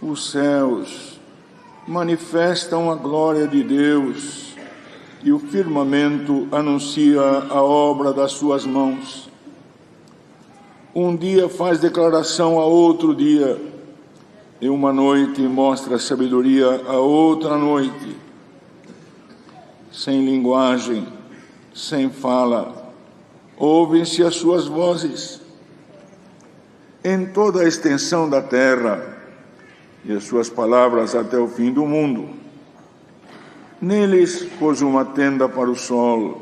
Os céus manifestam a glória de Deus e o firmamento anuncia a obra das suas mãos. Um dia faz declaração a outro dia, e uma noite mostra sabedoria a outra noite. Sem linguagem, sem fala, ouvem-se as suas vozes. Em toda a extensão da terra, e as suas palavras até o fim do mundo. Neles pôs uma tenda para o sol,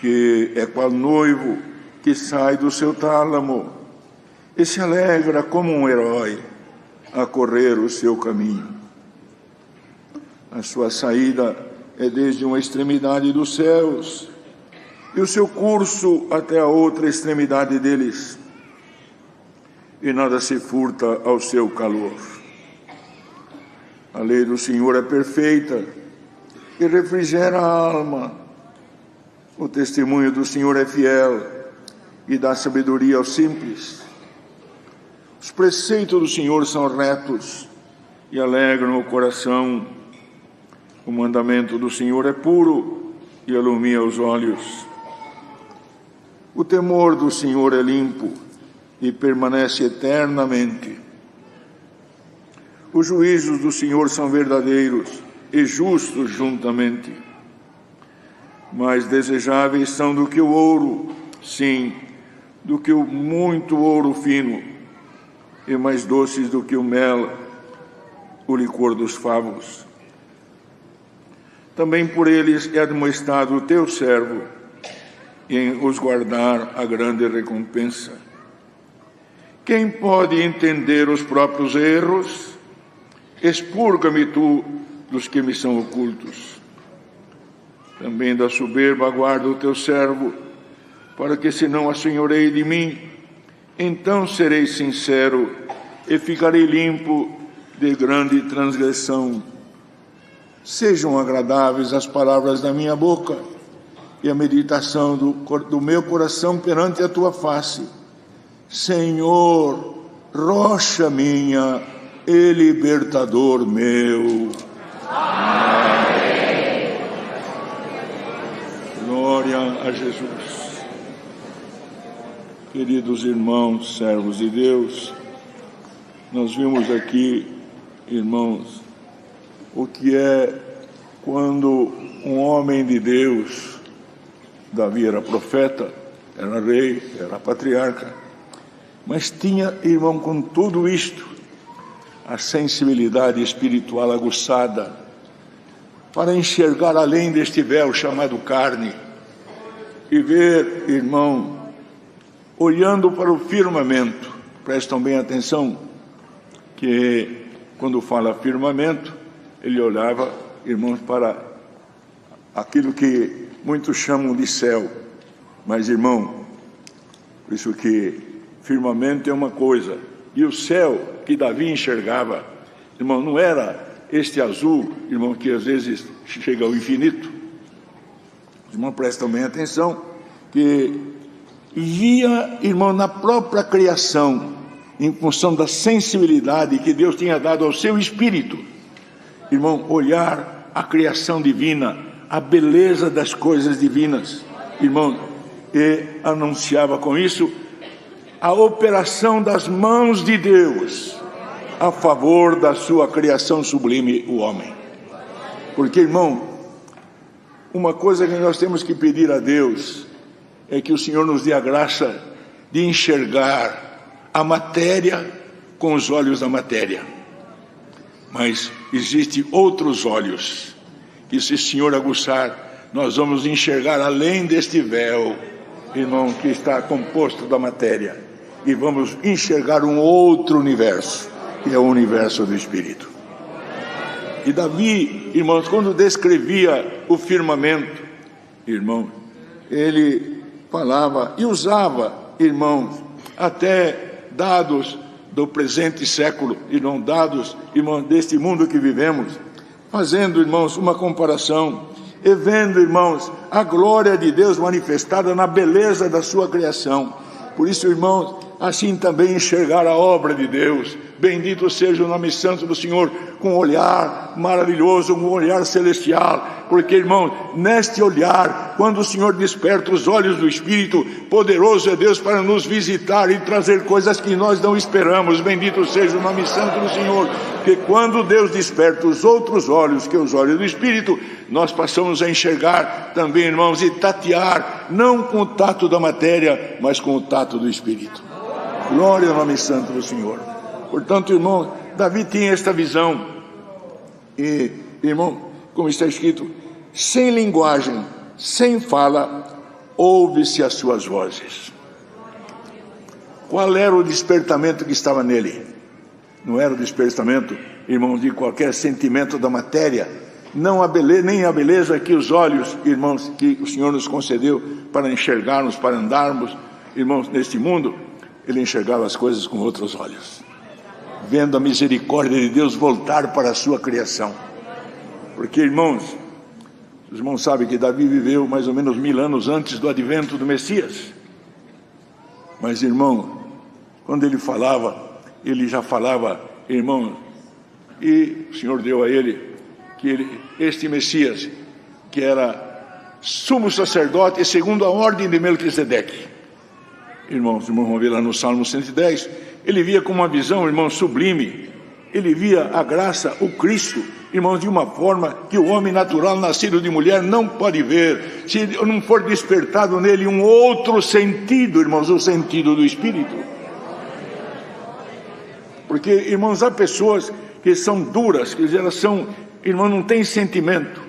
que é qual noivo que sai do seu tálamo e se alegra como um herói a correr o seu caminho. A sua saída é desde uma extremidade dos céus e o seu curso até a outra extremidade deles, e nada se furta ao seu calor. A lei do Senhor é perfeita e refrigera a alma. O testemunho do Senhor é fiel e dá sabedoria aos simples. Os preceitos do Senhor são retos e alegram o coração. O mandamento do Senhor é puro e alumia os olhos. O temor do Senhor é limpo e permanece eternamente. Os juízos do Senhor são verdadeiros e justos juntamente. Mais desejáveis são do que o ouro, sim, do que o muito ouro fino, e mais doces do que o mel, o licor dos favos. Também por eles é admoestado o teu servo, e em os guardar a grande recompensa. Quem pode entender os próprios erros? Expurga-me tu dos que me são ocultos. Também da soberba guarda o teu servo, para que se não assenhoreie de mim, então serei sincero e ficarei limpo de grande transgressão. Sejam agradáveis as palavras da minha boca e a meditação do meu coração perante a tua face. Senhor, rocha minha e libertador meu. Amém. Glória a Jesus. Queridos irmãos, servos de Deus, nós vimos aqui, irmãos, o que é quando um homem de Deus, Davi era profeta, era rei, era patriarca, mas tinha, irmão, com tudo isto, a sensibilidade espiritual aguçada para enxergar além deste véu chamado carne e ver, irmão, olhando para o firmamento. Prestam bem atenção que quando fala firmamento, ele olhava, irmãos, para aquilo que muitos chamam de céu. Mas, irmão, por isso que firmamento é uma coisa, e o céu que Davi enxergava, irmão, não era este azul, irmão, que às vezes chega ao infinito. Os irmãos prestam bem atenção, que via, irmão, na própria criação, em função da sensibilidade que Deus tinha dado ao seu espírito, irmão, olhar a criação divina, a beleza das coisas divinas, irmão, e anunciava com isso a operação das mãos de Deus a favor da sua criação sublime, o homem. Porque, irmão, uma coisa que nós temos que pedir a Deus é que o Senhor nos dê a graça de enxergar a matéria com os olhos da matéria. Mas existem outros olhos que, se o Senhor aguçar, nós vamos enxergar além deste véu, irmão, que está composto da matéria. E vamos enxergar um outro universo, que é o universo do Espírito. E Davi, irmãos, quando descrevia o firmamento, irmão, ele falava e usava, irmãos, até dados do presente século, e não dados, irmãos, deste mundo que vivemos, fazendo, irmãos, uma comparação e vendo, irmãos, a glória de Deus manifestada na beleza da sua criação. Por isso, irmãos, assim também enxergar a obra de Deus. Bendito seja o nome santo do Senhor, com um olhar maravilhoso, um olhar celestial, porque, irmão, neste olhar, quando o Senhor desperta os olhos do Espírito, poderoso é Deus para nos visitar e trazer coisas que nós não esperamos. Bendito seja o nome santo do Senhor, que quando Deus desperta os outros olhos, que os olhos do Espírito, nós passamos a enxergar também, irmãos, e tatear, não com o tato da matéria, mas com o tato do Espírito. Glória ao nome santo do Senhor. Portanto, irmão, Davi tinha esta visão. E, irmão, como está escrito, sem linguagem, sem fala, ouve-se as suas vozes. Qual era o despertamento que estava nele? Não era o despertamento, irmãos, de qualquer sentimento da matéria, não a beleza, nem a beleza que os olhos, irmãos, que o Senhor nos concedeu para enxergarmos, para andarmos, irmãos, neste mundo. Ele enxergava as coisas com outros olhos, vendo a misericórdia de Deus voltar para a sua criação. Porque, irmãos, os irmãos sabem que Davi viveu mais ou menos 1000 anos antes do advento do Messias. Mas, irmão, quando ele falava, ele já falava, irmão, e o Senhor deu a ele que este Messias, que era sumo sacerdote segundo a ordem de Melquisedeque. Irmãos vão ver lá no Salmo 110, ele via com uma visão, irmão, sublime. Ele via a graça, o Cristo, irmãos, de uma forma que o homem natural, nascido de mulher, não pode ver, se não for despertado nele um outro sentido, irmãos, o sentido do Espírito. Porque, irmãos, há pessoas que são duras, que elas são, irmãos, não têm sentimento,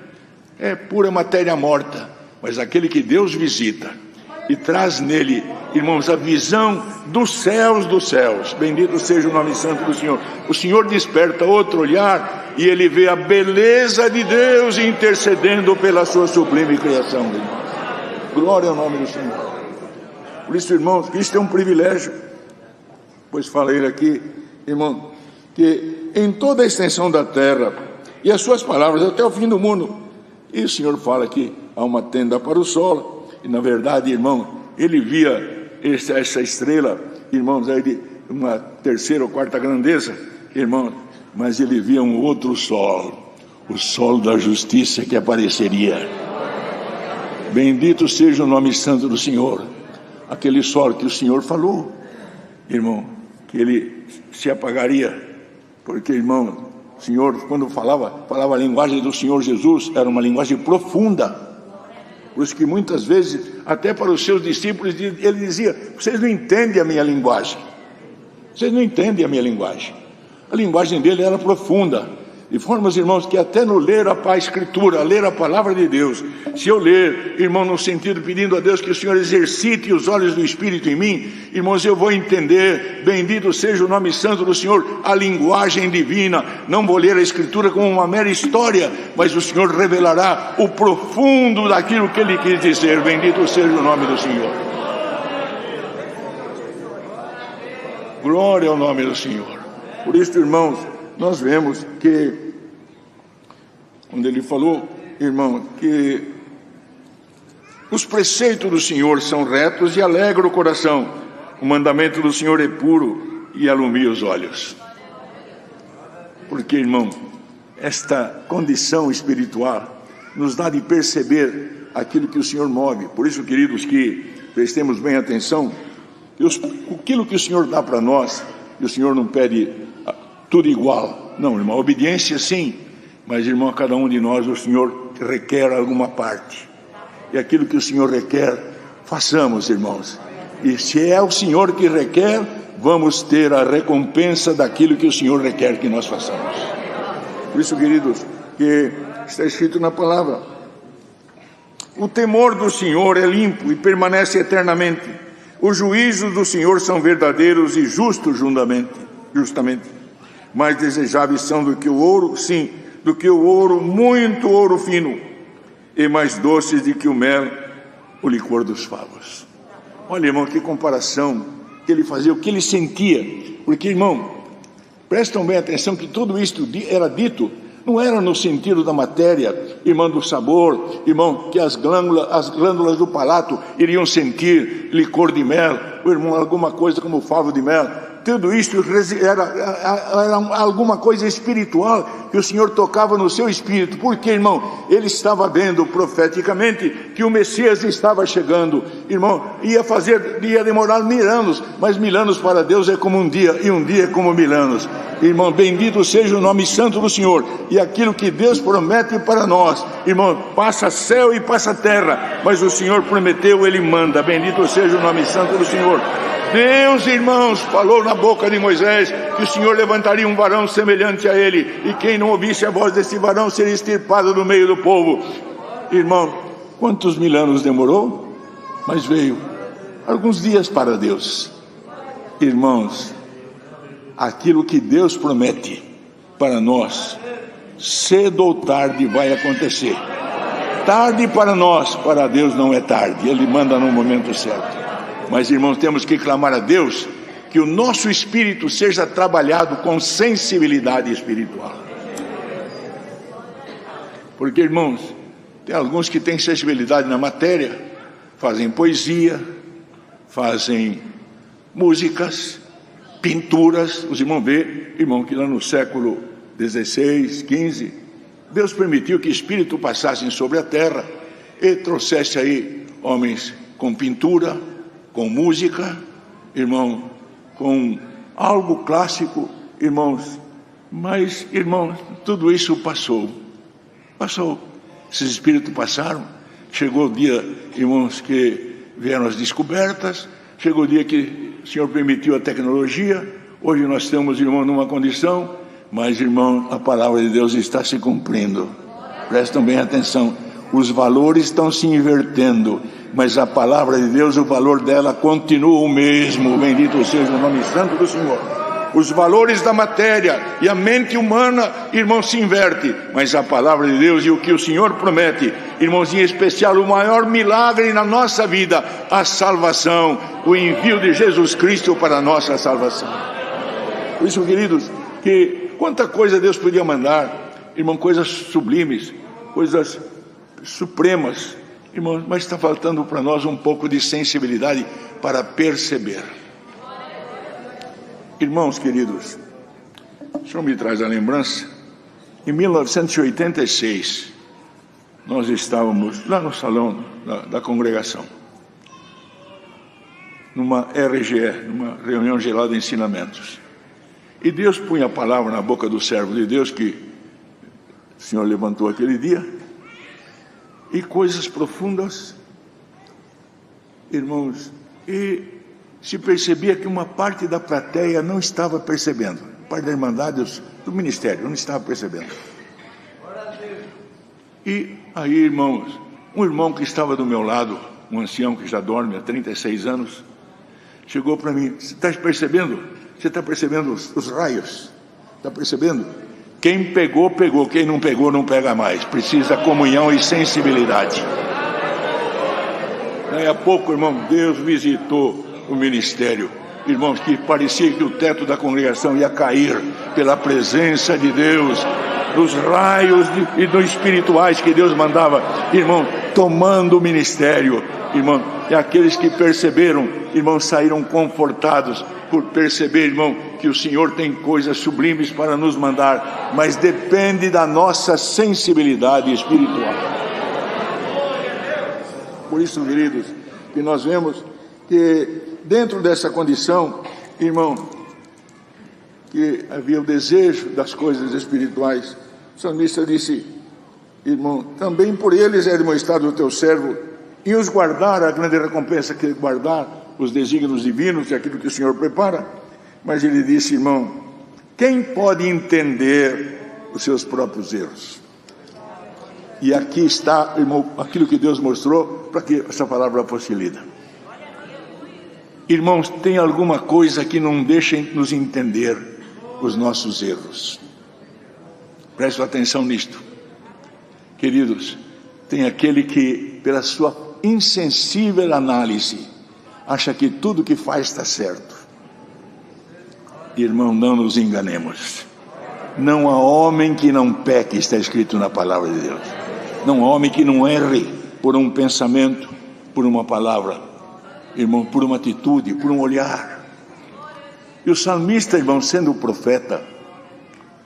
é pura matéria morta, mas aquele que Deus visita e traz nele, irmãos, a visão dos céus, bendito seja o nome santo do Senhor. O Senhor desperta outro olhar e ele vê a beleza de Deus intercedendo pela sua sublime criação, irmãos. Glória ao nome do Senhor. Por isso, irmãos, isto é um privilégio, pois fala ele aqui, irmão, que em toda a extensão da terra e as suas palavras até o fim do mundo, e o Senhor fala que há uma tenda para o sol. E na verdade, irmão, ele via essa estrela, irmãos, aí de uma terceira ou quarta grandeza, irmão, mas ele via um outro sol, o sol da justiça que apareceria. Bendito seja o nome santo do Senhor. Aquele sol que o Senhor falou, irmão, que ele se apagaria, porque, irmão, o Senhor, quando falava a linguagem do Senhor Jesus, era uma linguagem profunda. Por isso que muitas vezes, até para os seus discípulos, ele dizia: vocês não entendem a minha linguagem. Vocês não entendem a minha linguagem. A linguagem dele era profunda. De formas, irmãos, que até no ler a Escritura, ler a palavra de Deus, se eu ler, irmão, no sentido pedindo a Deus que o Senhor exercite os olhos do Espírito em mim, irmãos, eu vou entender, bendito seja o nome santo do Senhor, a linguagem divina. Não vou ler a Escritura como uma mera história, mas o Senhor revelará o profundo daquilo que Ele quis dizer. Bendito seja o nome do Senhor. Glória ao nome do Senhor. Por isso, irmãos, nós vemos que, quando ele falou, irmão, que os preceitos do Senhor são retos e alegram o coração, o mandamento do Senhor é puro e alumia os olhos. Porque, irmão, esta condição espiritual nos dá de perceber aquilo que o Senhor move. Por isso, queridos, que prestemos bem atenção, aquilo que o Senhor dá para nós, e o Senhor não pede tudo igual, não, irmão, obediência sim, mas, irmão, a cada um de nós o Senhor requer alguma parte, e aquilo que o Senhor requer, façamos, irmãos, e se é o Senhor que requer, vamos ter a recompensa daquilo que o Senhor requer que nós façamos. Por isso, queridos, que está escrito na palavra: o temor do Senhor é limpo e permanece eternamente, os juízos do Senhor são verdadeiros e justos justamente. Mais desejáveis são do que o ouro, sim, do que o ouro, muito ouro fino, e mais doces do que o mel, o licor dos favos. Olha, irmão, que comparação que ele fazia, o que ele sentia. Porque, irmão, prestam bem atenção que tudo isto era dito Não era no sentido da matéria, irmão, do sabor, irmão, que as glândulas do palato iriam sentir licor de mel, ou, irmão, alguma coisa como favo de mel. Tudo isso era alguma coisa espiritual que o Senhor tocava no seu espírito. Porque, irmão, ele estava vendo profeticamente que o Messias estava chegando. Irmão, ia demorar 1000 anos, mas 1000 anos para Deus é como um dia, e um dia é como 1000 anos. Irmão, bendito seja o nome santo do Senhor. E aquilo que Deus promete para nós, irmão, passa céu e passa terra, mas o Senhor prometeu, Ele manda. Bendito seja o nome santo do Senhor. Deus, irmãos, falou na boca de Moisés que o Senhor levantaria um varão semelhante a ele, e quem não ouvisse a voz desse varão seria extirpado do meio do povo. Irmão, quantos 1000 anos demorou? Mas veio. Alguns dias para Deus. Irmãos, aquilo que Deus promete para nós, cedo ou tarde vai acontecer. Tarde para nós, para Deus não é tarde. Ele manda no momento certo. Mas, irmãos, temos que clamar a Deus que o nosso espírito seja trabalhado com sensibilidade espiritual. Porque, irmãos, tem alguns que têm sensibilidade na matéria, fazem poesia, fazem músicas, pinturas. Os irmãos vê, irmão, que lá no século XVI, XV, Deus permitiu que espírito passassem sobre a terra e trouxesse aí homens com pintura, com música, irmão, com algo clássico, irmãos. Mas, irmãos, tudo isso passou. Esses espíritos passaram. Chegou o dia, irmãos, que vieram as descobertas. Chegou o dia que o Senhor permitiu a tecnologia. Hoje nós estamos, irmão, numa condição. Mas, irmão, a palavra de Deus está se cumprindo. Prestem bem atenção. Os valores estão se invertendo, mas a palavra de Deus, o valor dela continua o mesmo. Bendito seja o nome santo do Senhor. Os valores da matéria e a mente humana, irmão, se inverte, mas a palavra de Deus e o que o Senhor promete, irmãos, em especial o maior milagre na nossa vida, a salvação, o envio de Jesus Cristo para a nossa salvação. Por isso, queridos, que quanta coisa Deus podia mandar, irmão, coisas sublimes, coisas supremas, irmãos, mas está faltando para nós um pouco de sensibilidade para perceber. Irmãos queridos, o Senhor me traz a lembrança, em 1986, nós estávamos lá no salão da congregação, numa RGE, numa reunião geral de ensinamentos, e Deus punha a palavra na boca do servo de Deus que o Senhor levantou aquele dia, e coisas profundas, irmãos, e se percebia que uma parte da plateia não estava percebendo, parte da Irmandade do ministério não estava percebendo. E aí, irmãos, um irmão que estava do meu lado, um ancião que já dorme há 36 anos, chegou para mim: você está percebendo? Você está percebendo os raios? Está percebendo? Quem pegou, pegou. Quem não pegou, não pega mais. Precisa comunhão e sensibilidade. Daí a pouco, irmão, Deus visitou o ministério. Irmãos, que parecia que o teto da congregação ia cair pela presença de Deus, dos raios e dos espirituais que Deus mandava, irmão, tomando o ministério. Irmão, e aqueles que perceberam, irmão, saíram confortados por perceber, irmão, que o Senhor tem coisas sublimes para nos mandar, mas depende da nossa sensibilidade espiritual. Por isso, queridos, que nós vemos que dentro dessa condição, irmão, que havia o desejo das coisas espirituais, o salmista disse: irmão, também por eles é demonstrado o teu servo, e os guardar, a grande recompensa que é guardar os desígnios divinos e aquilo que o Senhor prepara. Mas ele disse: irmão, quem pode entender os seus próprios erros? E aqui está, irmão, aquilo que Deus mostrou para que essa palavra fosse lida. Irmãos, tem alguma coisa que não deixa nos entender os nossos erros. Prestem atenção nisto. Queridos, tem aquele que, pela sua insensível análise, acha que tudo que faz está certo. Irmão, não nos enganemos. Não há homem que não peque, está escrito na palavra de Deus. Não há homem que não erre por um pensamento, por uma palavra, irmão, por uma atitude, por um olhar. E o salmista, irmão, sendo profeta,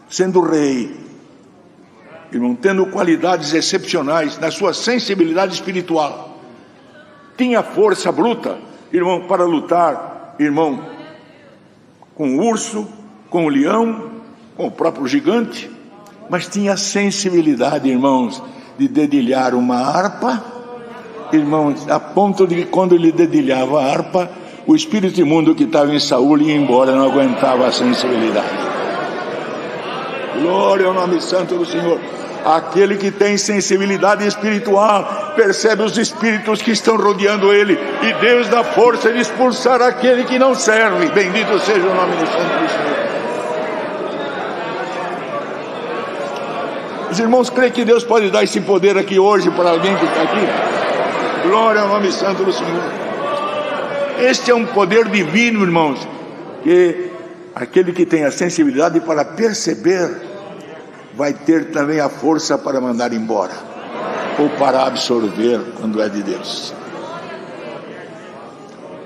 sendo rei, irmão, tendo qualidades excepcionais na sua sensibilidade espiritual, tinha força bruta, irmão, para lutar, irmão, com o urso, com o leão, com o próprio gigante, mas tinha sensibilidade, irmãos, de dedilhar uma harpa, irmãos, a ponto de que quando ele dedilhava a harpa, o espírito imundo que estava em Saul ia embora, não aguentava a sensibilidade. Glória ao nome santo do Senhor. Aquele que tem sensibilidade espiritual percebe os espíritos que estão rodeando ele, e Deus dá força de expulsar aquele que não serve. Bendito seja o nome do santo do Senhor. Os irmãos creem que Deus pode dar esse poder aqui hoje para alguém que está aqui? Glória ao nome santo do Senhor. Este é um poder divino, irmãos, que aquele que tem a sensibilidade para perceber vai ter também a força para mandar embora, ou para absorver quando é de Deus.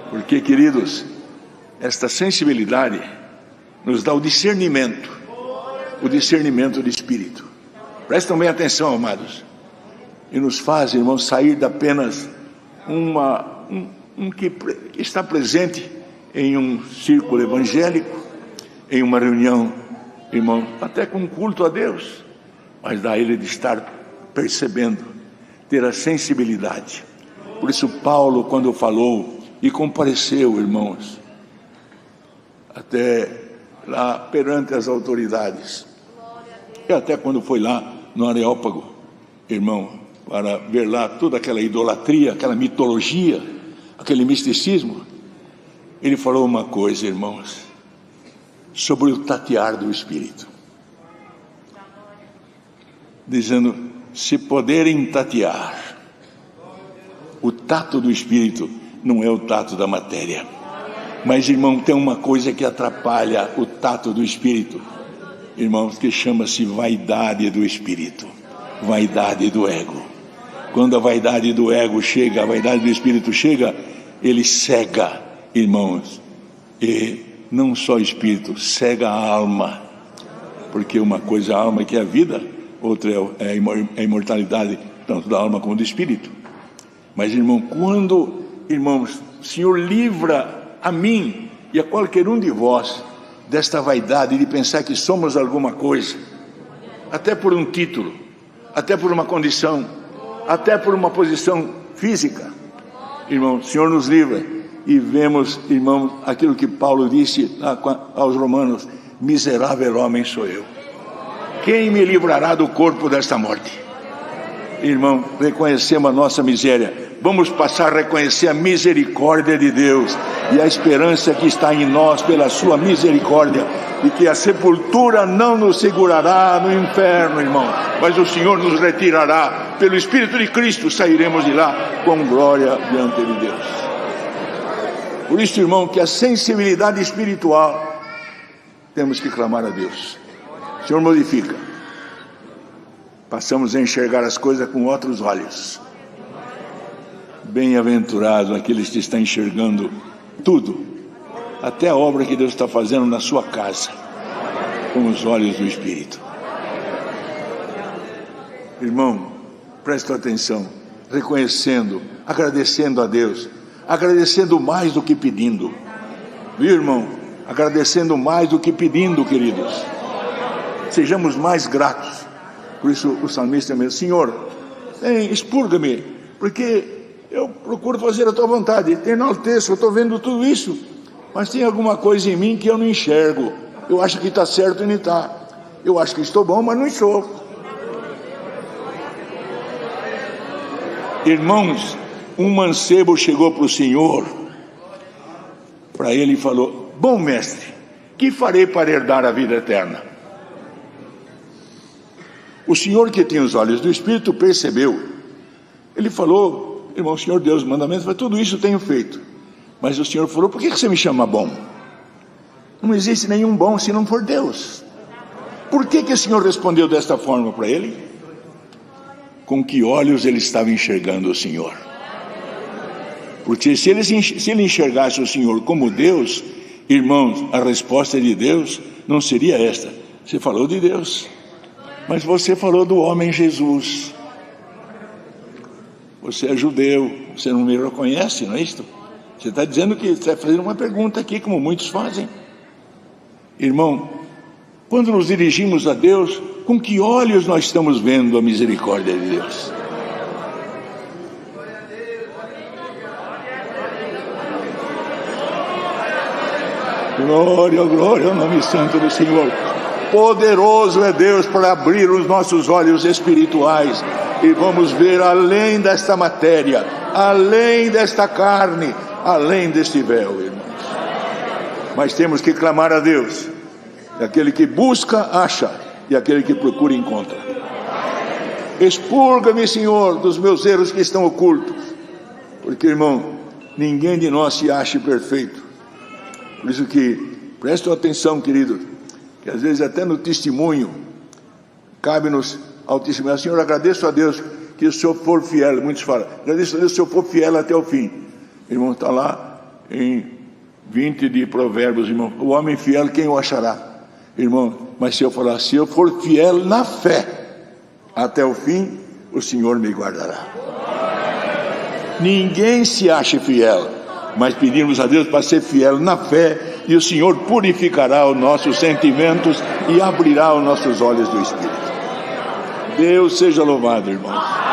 Porque, queridos, esta sensibilidade nos dá o discernimento do Espírito. Prestem bem atenção, amados. E nos faz, irmãos, sair de apenas um que está presente em um círculo evangélico, em uma reunião, irmão, até com um culto a Deus, mas dá ele de estar percebendo, ter a sensibilidade. Por isso Paulo, quando falou e compareceu, irmãos, até lá perante as autoridades, e até quando foi lá no Areópago, irmão, para ver lá toda aquela idolatria, aquela mitologia, aquele misticismo, ele falou uma coisa, irmãos, sobre o tatear do Espírito, dizendo: se poderem tatear, o tato do Espírito não é o tato da matéria. Mas, irmão, tem uma coisa que atrapalha o tato do Espírito, irmãos, que chama-se vaidade do Espírito, vaidade do ego. Quando a vaidade do ego chega, a vaidade do Espírito chega, ele cega, irmãos, e não só o Espírito, cega a alma, porque uma coisa é a alma, que é a vida, outra é a imortalidade, tanto da alma como do Espírito. Mas, irmão, quando, irmãos, o Senhor livra a mim e a qualquer um de vós desta vaidade de pensar que somos alguma coisa, até por um título, até por uma condição, até por uma posição física, irmão, o Senhor nos livra. E vemos, irmãos, aquilo que Paulo disse aos Romanos: miserável homem sou eu, quem me livrará do corpo desta morte? Irmão, reconhecemos a nossa miséria, vamos passar a reconhecer a misericórdia de Deus e a esperança que está em nós pela sua misericórdia, e que a sepultura não nos segurará no inferno, irmão, mas o Senhor nos retirará pelo Espírito de Cristo, sairemos de lá com glória diante de Deus. Por isso, irmão, que a sensibilidade espiritual, temos que clamar a Deus. O Senhor modifica. Passamos a enxergar as coisas com outros olhos. Bem-aventurado aqueles que estão enxergando tudo, até a obra que Deus está fazendo na sua casa, com os olhos do Espírito. Irmão, presta atenção, reconhecendo, agradecendo a Deus, agradecendo mais do que pedindo, viu, irmão? Agradecendo mais do que pedindo, queridos. Sejamos mais gratos. Por isso o salmista mesmo: Senhor, expurga-me, porque eu procuro fazer a tua vontade. Tem no texto, eu estou vendo tudo isso, mas tem alguma coisa em mim que eu não enxergo. Eu acho que está certo e não está. Eu acho que estou bom, mas não estou. Irmãos, um mancebo chegou para o Senhor, para ele e falou: bom mestre, que farei para herdar a vida eterna? O Senhor, que tem os olhos do Espírito, percebeu. Ele falou: irmão, o Senhor deu os mandamentos, mas tudo isso tenho feito. Mas o Senhor falou: por que você me chama bom? Não existe nenhum bom se não for Deus. Por que o Senhor respondeu desta forma para ele? Com que olhos ele estava enxergando o Senhor? Porque se ele enxergasse o Senhor como Deus, irmãos, a resposta de Deus não seria esta: você falou de Deus, mas você falou do homem Jesus. Você é judeu, você não me reconhece, não é isto? Você está dizendo que está fazendo uma pergunta aqui, como muitos fazem. Irmão, quando nos dirigimos a Deus, com que olhos nós estamos vendo a misericórdia de Deus? Glória, glória ao nome santo do Senhor. Poderoso é Deus para abrir os nossos olhos espirituais e vamos ver além desta matéria, além desta carne, além deste véu, irmãos. Mas temos que clamar a Deus. E aquele que busca, acha, e aquele que procura, encontra. Expurga-me, Senhor, dos meus erros que estão ocultos, porque, irmão, ninguém de nós se acha perfeito. Por isso que, prestem atenção, queridos, que às vezes até no testemunho, cabe-nos ao testemunho: Senhor, agradeço a Deus que o Senhor for fiel. Muitos falam: agradeço a Deus que o Senhor for fiel até o fim. Irmão, está lá em 20 de Provérbios, irmão: o homem fiel, quem o achará? Irmão, mas se eu falar: se eu for fiel na fé até o fim, o Senhor me guardará. Ninguém se acha fiel, mas pedimos a Deus para ser fiel na fé, e o Senhor purificará os nossos sentimentos e abrirá os nossos olhos do Espírito. Deus seja louvado, irmãos.